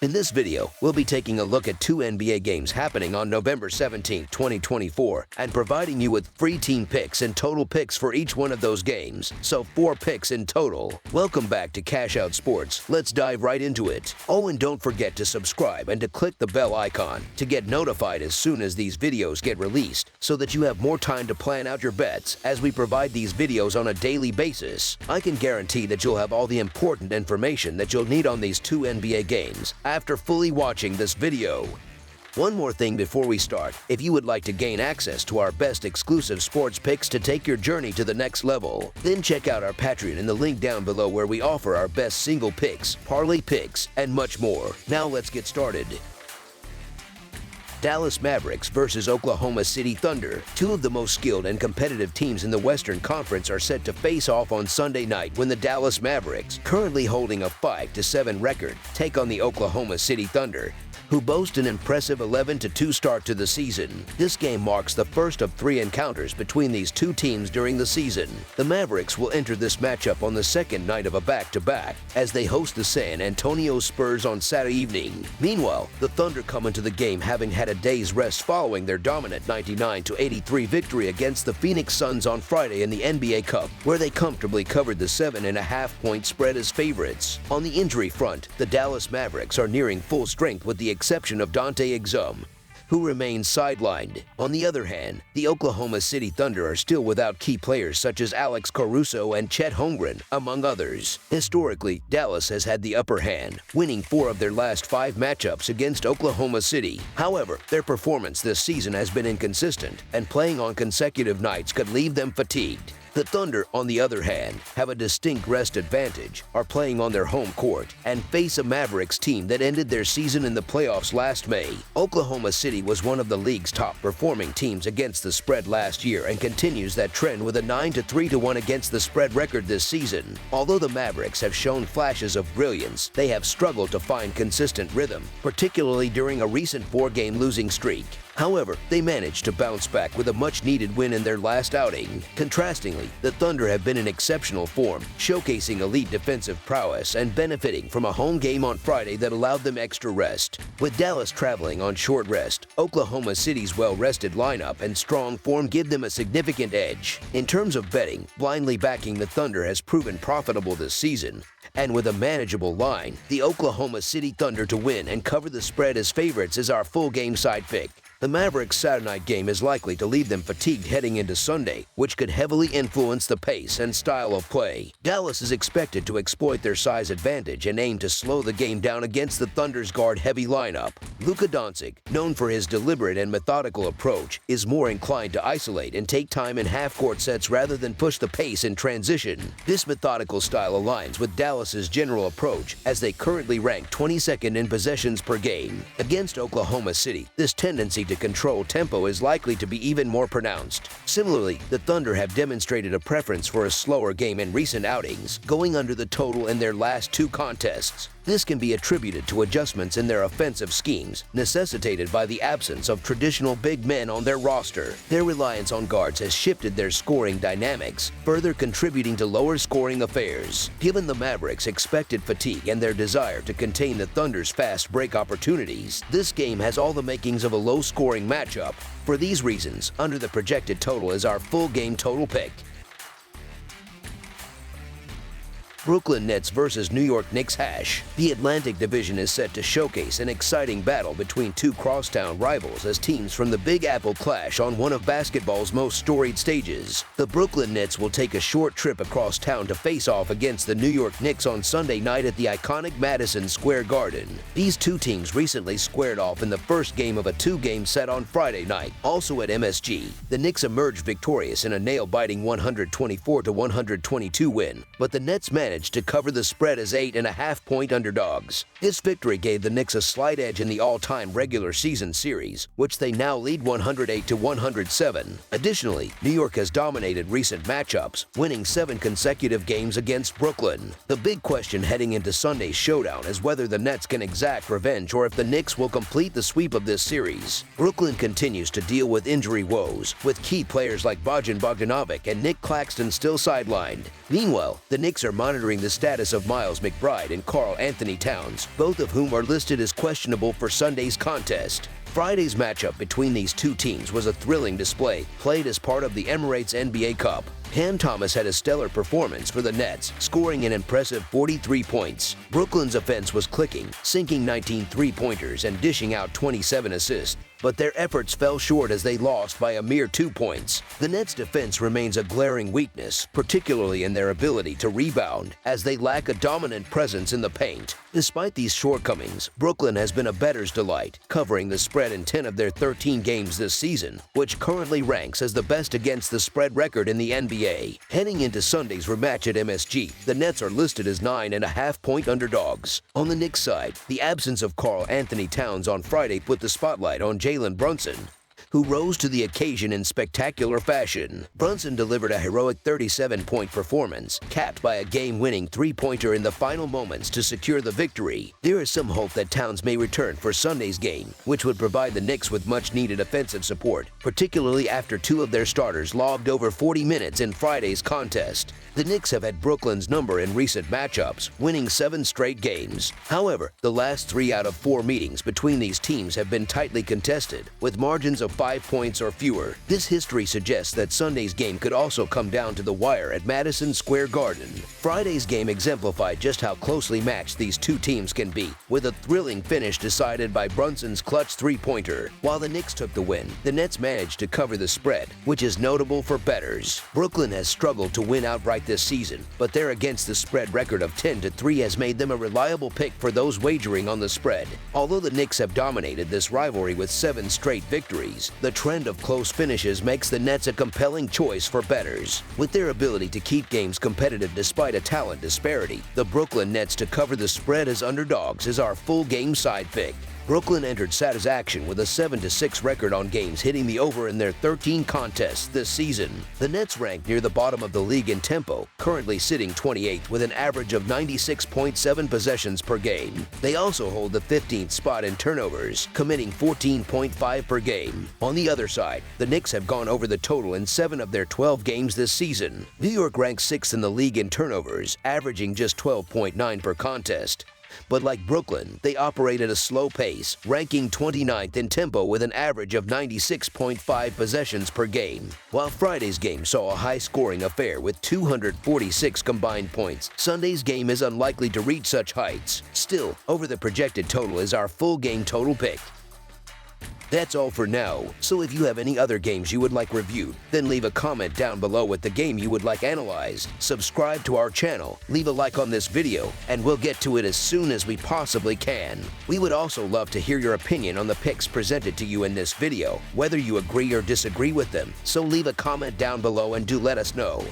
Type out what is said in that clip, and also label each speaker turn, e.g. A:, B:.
A: In this video, we'll be taking a look at two NBA games happening on November 17, 2024, and providing you with free team picks and total picks for each one of those games, so 4 picks in total. Welcome back to Cash Out Sports. Let's dive right into it. Oh, and don't forget to subscribe and to click the bell icon to get notified as soon as these videos get released, so that you have more time to plan out your bets as we provide these videos on a daily basis. I can guarantee that you'll have all the important information that you'll need on these two NBA games after fully watching this video. One more thing before we start, if you would like to gain access to our best exclusive sports picks to take your journey to the next level, then check out our Patreon in the link down below where we offer our best single picks, parlay picks, and much more. Now let's get started. Dallas Mavericks versus Oklahoma City Thunder. Two of the most skilled and competitive teams in the Western Conference are set to face off on Sunday night when the Dallas Mavericks, currently holding a 5-7 record, take on the Oklahoma City Thunder, who boast an impressive 11-2 start to the season. This game marks the first of 3 encounters between these two teams during the season. The Mavericks will enter this matchup on the second night of a back-to-back as they host the San Antonio Spurs on Saturday evening. Meanwhile, the Thunder come into the game having had a day's rest following their dominant 99-83 victory against the Phoenix Suns on Friday in the NBA Cup, where they comfortably covered the 7.5-point spread as favorites. On the injury front, the Dallas Mavericks are nearing full strength with the exception of Dante Exum, who remains sidelined. On the other hand, the Oklahoma City Thunder are still without key players such as Alex Caruso and Chet Holmgren, among others. Historically, Dallas has had the upper hand, winning 4 of their last 5 matchups against Oklahoma City. However, their performance this season has been inconsistent, and playing on consecutive nights could leave them fatigued. The Thunder, on the other hand, have a distinct rest advantage, are playing on their home court, and face a Mavericks team that ended their season in the playoffs last May. Oklahoma City was one of the league's top-performing teams against the spread last year and continues that trend with a 9-3-1 against the spread record this season. Although the Mavericks have shown flashes of brilliance, they have struggled to find consistent rhythm, particularly during a recent 4-game losing streak. However, they managed to bounce back with a much-needed win in their last outing. Contrastingly, the Thunder have been in exceptional form, showcasing elite defensive prowess and benefiting from a home game on Friday that allowed them extra rest. With Dallas traveling on short rest, Oklahoma City's well-rested lineup and strong form give them a significant edge. In terms of betting, blindly backing the Thunder has proven profitable this season, and with a manageable line, the Oklahoma City Thunder to win and cover the spread as favorites is our full game side pick. The Mavericks' Saturday night game is likely to leave them fatigued heading into Sunday, which could heavily influence the pace and style of play. Dallas is expected to exploit their size advantage and aim to slow the game down against the Thunder's guard-heavy lineup. Luka Doncic, known for his deliberate and methodical approach, is more inclined to isolate and take time in half-court sets rather than push the pace in transition. This methodical style aligns with Dallas's general approach, as they currently rank 22nd in possessions per game. Against Oklahoma City, this tendency to control tempo is likely to be even more pronounced. Similarly, the Thunder have demonstrated a preference for a slower game in recent outings, going under the total in their last 2 contests. This can be attributed to adjustments in their offensive schemes, necessitated by the absence of traditional big men on their roster. Their reliance on guards has shifted their scoring dynamics, further contributing to lower scoring affairs. Given the Mavericks' expected fatigue and their desire to contain the Thunder's fast break opportunities, this game has all the makings of a low-scoring matchup. For these reasons, under the projected total is our full game total pick. Brooklyn Nets versus New York Knicks hash. The Atlantic Division is set to showcase an exciting battle between two crosstown rivals as teams from the Big Apple clash on one of basketball's most storied stages. The Brooklyn Nets will take a short trip across town to face off against the New York Knicks on Sunday night at the iconic Madison Square Garden. These two teams recently squared off in the first game of a 2-game set on Friday night, also at MSG. The Knicks emerged victorious in a nail-biting 124-122 win, but the Nets managed to cover the spread as 8.5-point underdogs. This victory gave the Knicks a slight edge in the all-time regular season series, which they now lead 108-107. Additionally, New York has dominated recent matchups, winning 7 consecutive games against Brooklyn. The big question heading into Sunday's showdown is whether the Nets can exact revenge or if the Knicks will complete the sweep of this series. Brooklyn continues to deal with injury woes, with key players like Bojan Bogdanovic and Nick Claxton still sidelined. Meanwhile, the Knicks are monitoring monitoring the status of Miles McBride and Karl Anthony Towns, both of whom are listed as questionable for Sunday's contest. Friday's matchup between these two teams was a thrilling display, played as part of the Emirates NBA Cup. Cam Thomas had a stellar performance for the Nets, scoring an impressive 43 points. Brooklyn's offense was clicking, sinking 19 three-pointers and dishing out 27 assists. But their efforts fell short as they lost by a mere 2 points. The Nets' defense remains a glaring weakness, particularly in their ability to rebound, as they lack a dominant presence in the paint. Despite these shortcomings, Brooklyn has been a bettor's delight, covering the spread in 10 of their 13 games this season, which currently ranks as the best against the spread record in the NBA. Heading into Sunday's rematch at MSG, the Nets are listed as 9.5-point underdogs. On the Knicks side, the absence of Karl Anthony Towns on Friday put the spotlight on Jalen Brunson, who rose to the occasion in spectacular fashion. Brunson delivered a heroic 37-point performance, capped by a game-winning three-pointer in the final moments to secure the victory. There is some hope that Towns may return for Sunday's game, which would provide the Knicks with much-needed offensive support, particularly after two of their starters logged over 40 minutes in Friday's contest. The Knicks have had Brooklyn's number in recent matchups, winning 7 straight games. However, the last 3 out of 4 meetings between these teams have been tightly contested, with margins of 5 points or fewer. This history suggests that Sunday's game could also come down to the wire at Madison Square Garden. Friday's game exemplified just how closely matched these two teams can be, with a thrilling finish decided by Brunson's clutch three-pointer. While the Knicks took the win, the Nets managed to cover the spread, which is notable for bettors. Brooklyn has struggled to win outright this season, but their against the spread record of 10-3 has made them a reliable pick for those wagering on the spread. Although the Knicks have dominated this rivalry with 7 straight victories, the trend of close finishes makes the Nets a compelling choice for bettors. With their ability to keep games competitive despite a talent disparity, the Brooklyn Nets to cover the spread as underdogs is our full game side pick. Brooklyn entered Saturday's action with a 7-6 record on games hitting the over in their 13 contests this season. The Nets rank near the bottom of the league in tempo, currently sitting 28th with an average of 96.7 possessions per game. They also hold the 15th spot in turnovers, committing 14.5 per game. On the other side, the Knicks have gone over the total in 7 of their 12 games this season. New York ranks 6th in the league in turnovers, averaging just 12.9 per contest. But like Brooklyn, they operate at a slow pace, ranking 29th in tempo with an average of 96.5 possessions per game. While Friday's game saw a high-scoring affair with 246 combined points, Sunday's game is unlikely to reach such heights. Still, over the projected total is our full game total pick. That's all for now, so if you have any other games you would like reviewed, then leave a comment down below with the game you would like analyzed. Subscribe to our channel, leave a like on this video, and we'll get to it as soon as we possibly can. We would also love to hear your opinion on the picks presented to you in this video, whether you agree or disagree with them, so leave a comment down below and do let us know.